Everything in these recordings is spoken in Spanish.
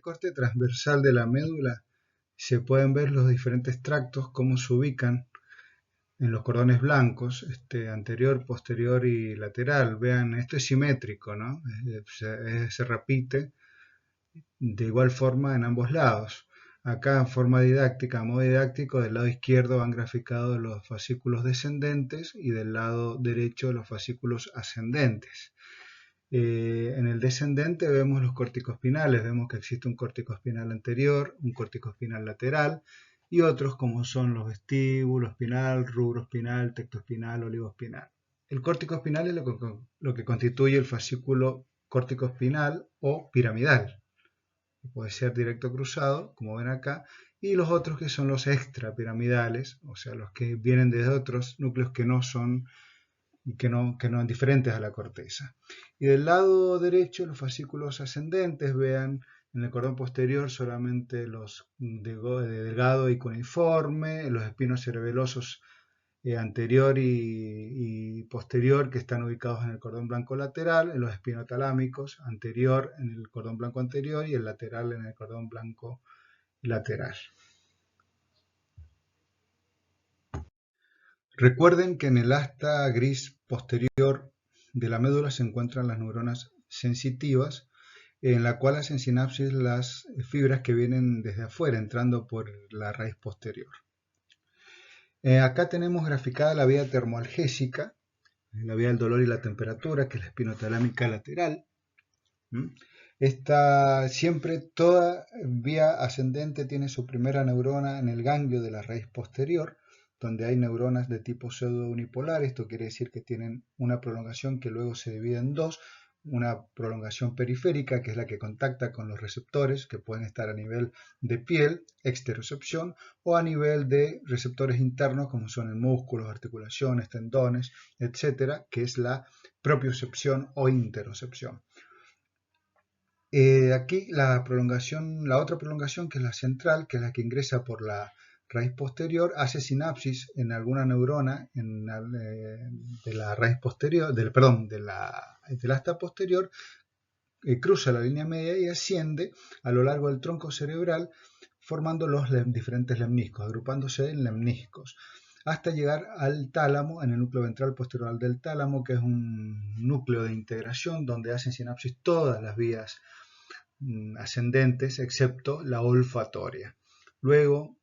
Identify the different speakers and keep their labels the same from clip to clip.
Speaker 1: Corte transversal de la médula se pueden ver los diferentes tractos, cómo se ubican en los cordones blancos, anterior, posterior y lateral. Vean, esto es simétrico, ¿no? Se repite de igual forma en ambos lados. Acá en forma didáctica, a modo didáctico, del lado izquierdo van graficados los fascículos descendentes y del lado derecho los fascículos ascendentes. En el descendente vemos los corticoespinales, vemos que existe un corticoespinal anterior, un corticoespinal lateral y otros como son los vestíbulo espinal, rubro espinal, tectoespinal, olivoespinal. El corticoespinal es lo que constituye el fascículo corticoespinal o piramidal. Puede ser directo cruzado, como ven acá, y los otros que son los extrapiramidales, o sea, los que vienen de otros núcleos que no son diferentes a la corteza. Y del lado derecho, los fascículos ascendentes, vean en el cordón posterior solamente los de delgado y cuneiforme, los espinos cerebelosos anterior y posterior que están ubicados en el cordón blanco lateral, en los espinotalámicos anterior en el cordón blanco anterior y el lateral en el cordón blanco lateral. Recuerden que en el asta gris posterior de la médula se encuentran las neuronas sensitivas, en la cual hacen sinapsis las fibras que vienen desde afuera, entrando por la raíz posterior. Acá tenemos graficada la vía termoalgésica, la vía del dolor y la temperatura, que es la espinotalámica lateral. Toda vía ascendente tiene su primera neurona en el ganglio de la raíz posterior, donde hay neuronas de tipo pseudo-unipolar. Esto quiere decir que tienen una prolongación que luego se divide en dos, una prolongación periférica, que es la que contacta con los receptores, que pueden estar a nivel de piel, exterocepción, o a nivel de receptores internos, como son en músculos, articulaciones, tendones, etc., que es la propiocepción o interocepción. Aquí la otra prolongación, que es la central, que es la que ingresa por la raíz posterior, hace sinapsis en alguna neurona de la raíz posterior, del asta posterior, cruza la línea media y asciende a lo largo del tronco cerebral, formando los diferentes lemniscos, agrupándose en lemniscos, hasta llegar al tálamo, en el núcleo ventral posterior del tálamo, que es un núcleo de integración donde hacen sinapsis todas las vías ascendentes excepto la olfatoria. Luego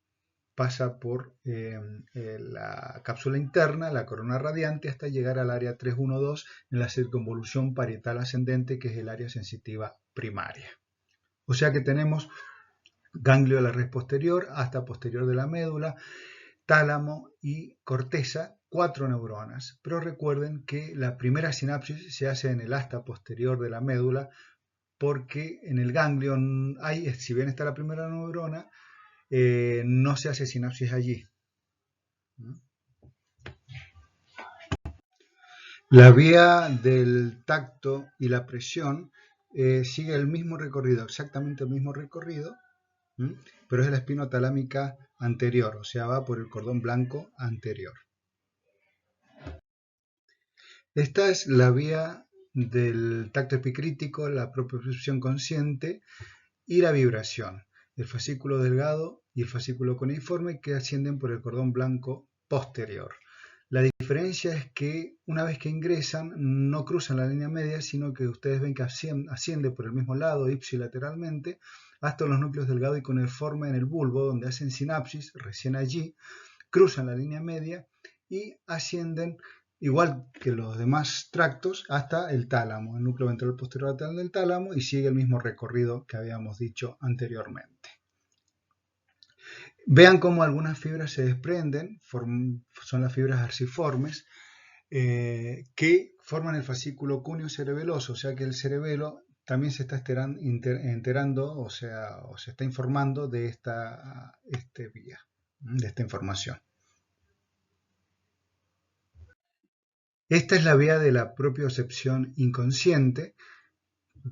Speaker 1: pasa por la cápsula interna, la corona radiante, hasta llegar al área 312 en la circunvolución parietal ascendente, que es el área sensitiva primaria. O sea que tenemos ganglio de la raíz posterior, asta posterior de la médula, tálamo y corteza, 4 neuronas. Pero recuerden que la primera sinapsis se hace en el asta posterior de la médula, porque en el ganglio, si bien está la primera neurona, no se hace sinapsis allí. La vía del tacto y la presión sigue el mismo recorrido, exactamente el mismo recorrido, pero es la espinotalámica anterior, o sea, va por el cordón blanco anterior. Esta es la vía del tacto epicrítico, la propiocepción consciente y la vibración, el fascículo delgado y el fascículo cuneiforme, que ascienden por el cordón blanco posterior. La diferencia es que una vez que ingresan no cruzan la línea media, sino que ustedes ven que asciende por el mismo lado, ipsilateralmente, hasta los núcleos delgado y cuneiforme en el bulbo, donde hacen sinapsis, recién allí, cruzan la línea media y ascienden igual que los demás tractos hasta el tálamo, el núcleo ventral posterior lateral del tálamo, y sigue el mismo recorrido que habíamos dicho anteriormente. Vean cómo algunas fibras se desprenden, son las fibras arciformes, que forman el fascículo cúneo cerebeloso, o sea que el cerebelo también se está enterando, o se está informando de esta vía, de esta información. Esta es la vía de la propiocepción inconsciente,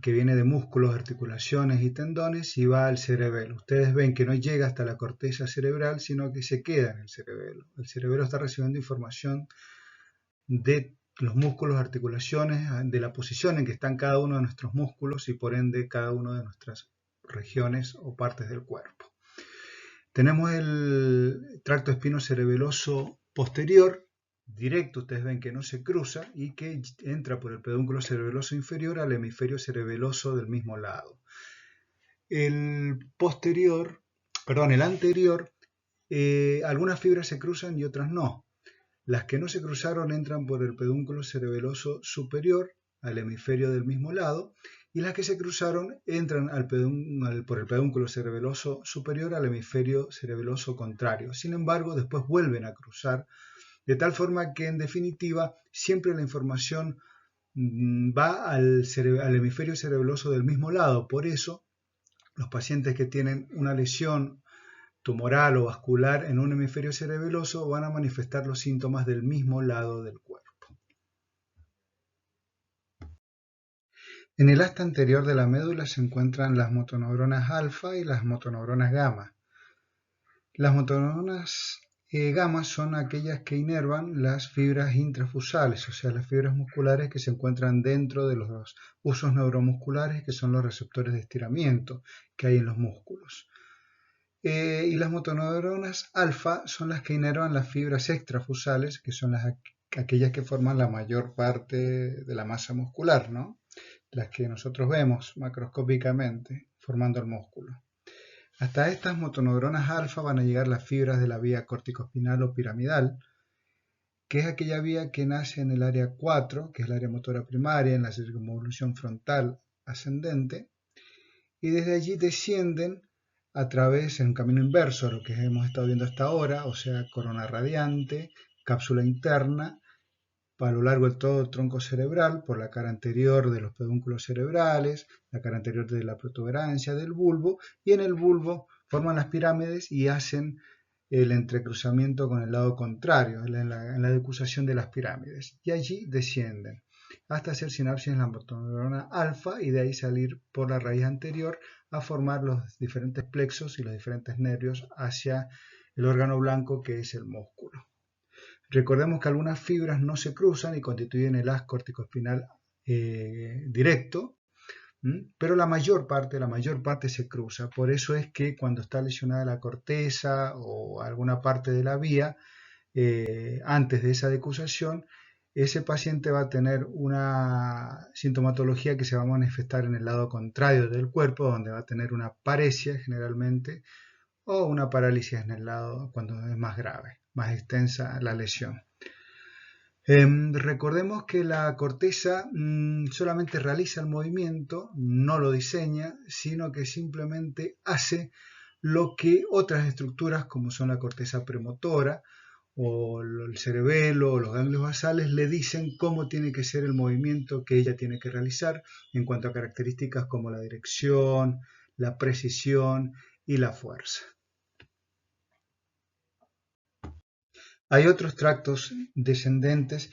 Speaker 1: que viene de músculos, articulaciones y tendones y va al cerebelo. Ustedes ven que no llega hasta la corteza cerebral, sino que se queda en el cerebelo. El cerebelo está recibiendo información de los músculos, articulaciones, de la posición en que están cada uno de nuestros músculos y por ende cada una de nuestras regiones o partes del cuerpo. Tenemos el tracto espinocerebeloso posterior, directo, ustedes ven que no se cruza y que entra por el pedúnculo cerebeloso inferior al hemisferio cerebeloso del mismo lado. El anterior, algunas fibras se cruzan y otras no. Las que no se cruzaron entran por el pedúnculo cerebeloso superior al hemisferio del mismo lado, y las que se cruzaron entran por el pedúnculo cerebeloso superior al hemisferio cerebeloso contrario. Sin embargo, después vuelven a cruzar, de tal forma que en definitiva siempre la información va al hemisferio cerebeloso del mismo lado. Por eso, los pacientes que tienen una lesión tumoral o vascular en un hemisferio cerebeloso van a manifestar los síntomas del mismo lado del cuerpo. En el asta anterior de la médula se encuentran las motoneuronas alfa y las motoneuronas gamma. Las motoneuronas gamma son aquellas que inervan las fibras intrafusales, o sea, las fibras musculares que se encuentran dentro de los husos neuromusculares, que son los receptores de estiramiento que hay en los músculos. Y las motoneuronas alfa son las que inervan las fibras extrafusales, que son aquellas que forman la mayor parte de la masa muscular, ¿no? Las que nosotros vemos macroscópicamente formando el músculo. Hasta estas motoneuronas alfa van a llegar las fibras de la vía corticoespinal o piramidal, que es aquella vía que nace en el área 4, que es el área motora primaria, en la circunvolución frontal ascendente, y desde allí descienden a través, en un camino inverso a lo que hemos estado viendo hasta ahora, o sea, corona radiante, cápsula interna, a lo largo de todo el tronco cerebral, por la cara anterior de los pedúnculos cerebrales, la cara anterior de la protuberancia del bulbo, y en el bulbo forman las pirámides y hacen el entrecruzamiento con el lado contrario, en la decusación de las pirámides, y allí descienden hasta hacer sinapsis en la motoneurona alfa y de ahí salir por la raíz anterior a formar los diferentes plexos y los diferentes nervios hacia el órgano blanco que es el músculo. Recordemos que algunas fibras no se cruzan y constituyen el haz corticoespinal directo, pero la mayor parte se cruza. Por eso es que cuando está lesionada la corteza o alguna parte de la vía, antes de esa decusación, ese paciente va a tener una sintomatología que se va a manifestar en el lado contrario del cuerpo, donde va a tener una paresia generalmente, o una parálisis en el lado cuando es más grave, más extensa la lesión. Recordemos que la corteza solamente realiza el movimiento, no lo diseña, sino que simplemente hace lo que otras estructuras como son la corteza premotora o el cerebelo o los ganglios basales le dicen cómo tiene que ser el movimiento que ella tiene que realizar en cuanto a características como la dirección, la precisión y la fuerza. Hay otros tractos descendentes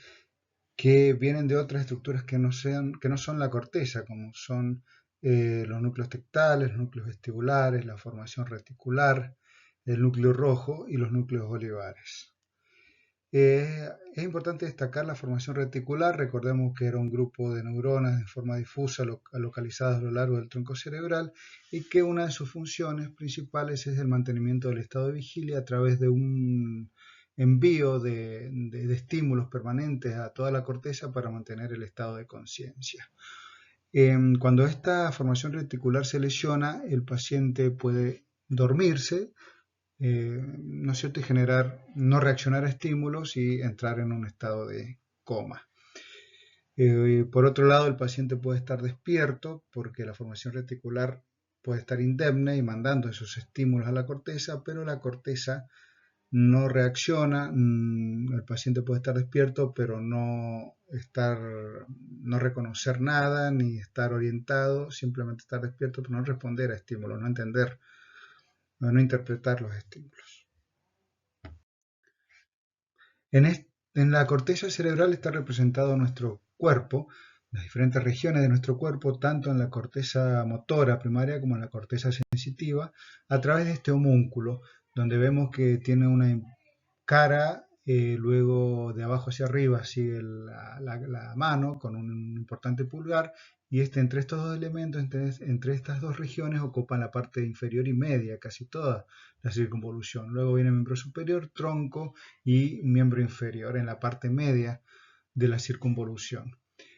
Speaker 1: que vienen de otras estructuras que no son la corteza, como son los núcleos tectales, los núcleos vestibulares, la formación reticular, el núcleo rojo y los núcleos olivares. Es importante destacar la formación reticular. Recordemos que era un grupo de neuronas de forma difusa localizadas a lo largo del tronco cerebral y que una de sus funciones principales es el mantenimiento del estado de vigilia a través de un envío de estímulos permanentes a toda la corteza para mantener el estado de conciencia. Cuando esta formación reticular se lesiona, el paciente puede dormirse, ¿no es cierto?, y no reaccionar a estímulos y entrar en un estado de coma. Por otro lado, el paciente puede estar despierto porque la formación reticular puede estar indemne y mandando esos estímulos a la corteza, pero la corteza no reacciona. El paciente puede estar despierto, pero no reconocer nada ni estar orientado, simplemente estar despierto, pero no responder a estímulos, no entender, no interpretar los estímulos. En la corteza cerebral está representado nuestro cuerpo, las diferentes regiones de nuestro cuerpo, tanto en la corteza motora primaria como en la corteza sensitiva, a través de este homúnculo, donde vemos que tiene una cara, luego de abajo hacia arriba sigue la mano con un importante pulgar y entre estos dos elementos, entre estas dos regiones, ocupan la parte inferior y media, casi toda la circunvolución. Luego viene el miembro superior, tronco y miembro inferior en la parte media de la circunvolución.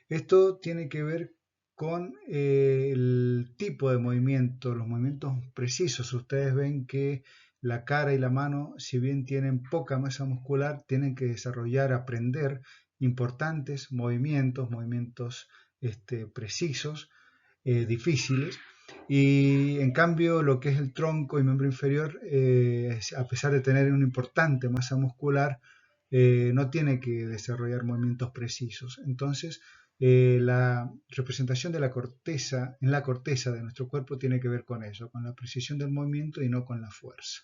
Speaker 1: Esto tiene que ver con el tipo de movimiento, los movimientos precisos. Ustedes ven que la cara y la mano, si bien tienen poca masa muscular, tienen que desarrollar, aprender importantes movimientos precisos, difíciles. Y en cambio lo que es el tronco y miembro inferior, a pesar de tener una importante masa muscular, no tiene que desarrollar movimientos precisos. Entonces, la representación de la corteza, en la corteza de nuestro cuerpo tiene que ver con eso, con la precisión del movimiento y no con la fuerza.